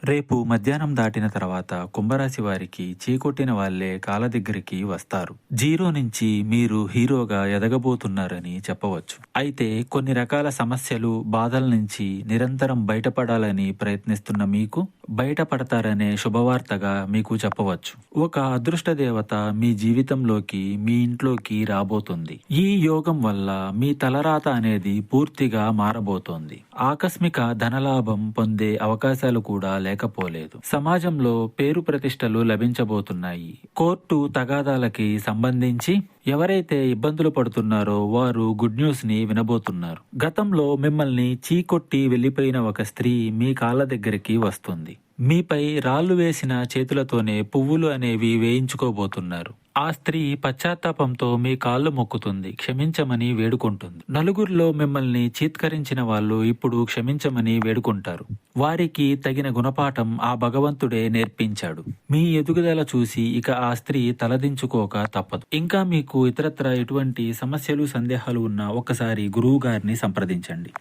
రేపు మధ్యాహ్నం దాటిన తర్వాత కుంభరాశి వారికి చీకొట్టిన వాళ్ళే కాళ్ళ దగ్గరికి వస్తారు. జీరో నుంచి మీరు హీరోగా ఎదగబోతున్నారని చెప్పవచ్చు. అయితే కొన్ని రకాల సమస్యలు, బాధల నుంచి నిరంతరం బయటపడాలని ప్రయత్నిస్తున్న మీకు బయటపడతారనే శుభవార్తగా మీకు చెప్పవచ్చు. ఒక అదృష్ట దేవత మీ జీవితంలోకి, మీ ఇంట్లోకి రాబోతుంది. ఈ యోగం వల్ల మీ తలరాత అనేది పూర్తిగా మారబోతోంది. ఆకస్మిక ధనలాభం పొందే అవకాశాలు కూడా లేకపోలేదు. సమాజంలో పేరు ప్రతిష్టలు లభించబోతున్నాయి. కోర్టు తగాదాలకి సంబంధించి ఎవరైతే ఇబ్బందులు పడుతున్నారో వారు గుడ్ న్యూస్ ని వినబోతున్నారు. గతంలో మిమ్మల్ని చీకొట్టి వెళ్లిపోయిన ఒక స్త్రీ మీ కాళ్ళ దగ్గరికి వస్తుంది. మీపై రాళ్లు వేసిన చేతులతోనే పువ్వులు అనేవి వేయించుకోబోతున్నారు. ఆ స్త్రీ పశ్చాత్తాపంతో మీ కాళ్ళు మొక్కుతుంది, క్షమించమని వేడుకుంటుంది. నలుగురిలో మిమ్మల్ని చీత్కరించిన వాళ్ళు ఇప్పుడు క్షమించమని వేడుకుంటారు. వారికి తగిన గుణపాఠం ఆ భగవంతుడే నేర్పించాడు. మీ ఎదుగుదల చూసి ఇక ఆ స్త్రీ తలదించుకోక తప్పదు. ఇంకా మీకు ఇతరత్ర ఎటువంటి సమస్యలు, సందేహాలు ఉన్నా ఒక్కసారి గురువు గారిని సంప్రదించండి.